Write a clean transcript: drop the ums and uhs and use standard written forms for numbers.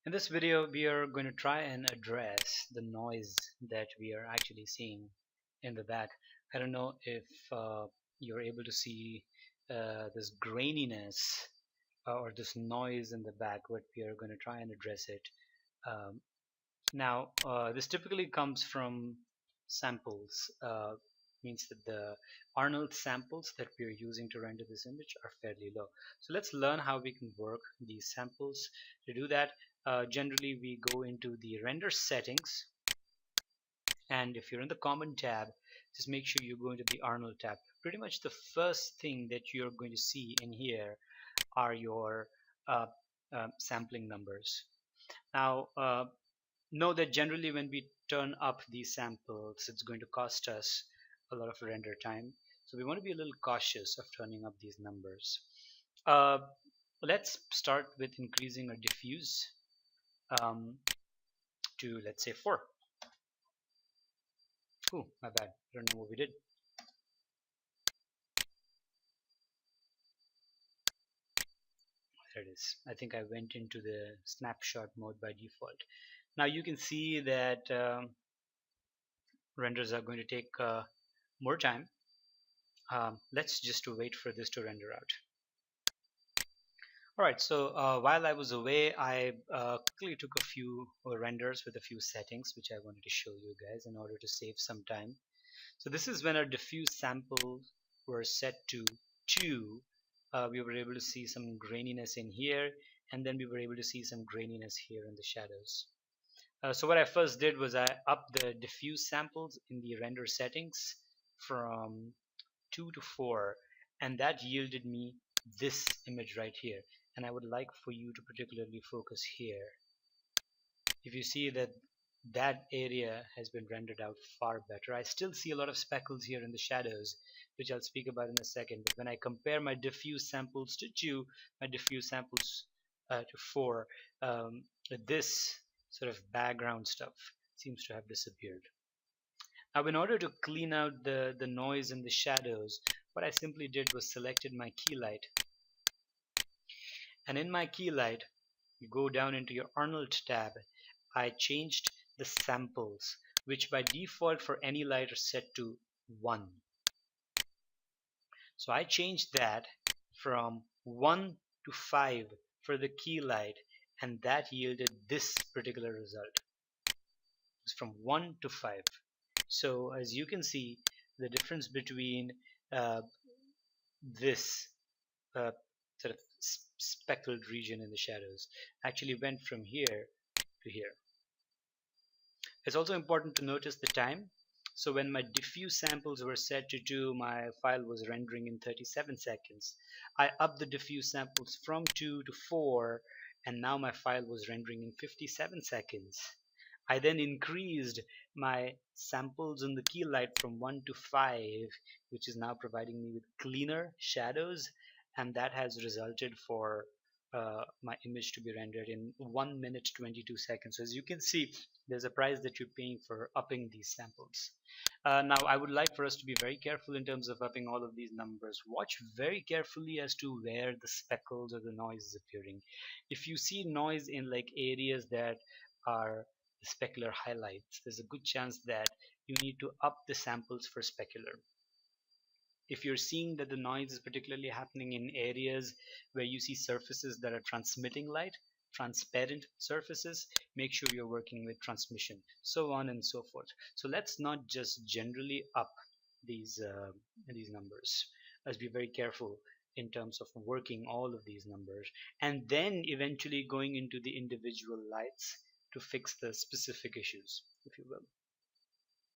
In this video, we are going to try and address the noise that we are actually seeing in the back. I don't know if you're able to see this graininess or this noise in the back, but we are going to try and address it. Um, this typically comes from samples. Means that the Arnold samples that we are using to render this image are fairly low. So let's learn how we can work these samples. To do that, generally we go into the render settings, and if you're in the common tab, just make sure you go into the Arnold tab. Pretty much the first thing that you're going to see in here are your uh, sampling numbers. Now, know that generally when we turn up these samples, it's going to cost us a lot of render time. So we want to be a little cautious of turning up these numbers. Uh, let's start with increasing our diffuse um, to, let's say, 4. Oh, my bad. I don't know what we did. There it is. I think I went into the snapshot mode by default. Now you can see that renders are going to take more time. Let's just wait for this to render out. Alright, so while I was away, I quickly took a few renders with a few settings which I wanted to show you guys in order to save some time. So this is when our diffuse samples were set to 2. We were able to see some graininess in here, and then we were able to see some graininess here in the shadows. So what I first did was I upped the diffuse samples in the render settings from 2 to 4, and that yielded me this image right here. And I would like for you to particularly focus here. If you see that that area has been rendered out far better. I still see a lot of speckles here in the shadows, which I'll speak about in a second. But when I compare my diffuse samples to 2, my diffuse samples to 4, this sort of background stuff seems to have disappeared. Now, in order to clean out the noise and the shadows, what I simply did was selected my key light. And in my key light, you go down into your Arnold tab, I changed the samples, which by default for any light are set to 1. So I changed that from 1 to 5 for the key light, and that yielded this particular result. It's from 1 to 5. So as you can see, the difference between this sort of speckled region in the shadows actually went from here to here. It's also important to notice the time. So when my diffuse samples were set to 2, my file was rendering in 37 seconds. I upped the diffuse samples from 2 to 4, and now my file was rendering in 57 seconds. I then increased my samples in the key light from 1 to 5, which is now providing me with cleaner shadows, and that has resulted for my image to be rendered in 1 minute 22 seconds. So as you can see, there's a price that you're paying for upping these samples. Now I would like for us to be very careful in terms of upping all of these numbers. Watch very carefully as to where the speckles or the noise is appearing. If you see noise in like areas that are specular highlights, there's a good chance that you need to up the samples for specular. If you're seeing that the noise is particularly happening in areas where you see surfaces that are transmitting light, transparent surfaces, make sure you're working with transmission, so on and so forth. So let's not just generally up these numbers. Let's be very careful in terms of working all of these numbers, and then eventually going into the individual lights to fix the specific issues, if you will.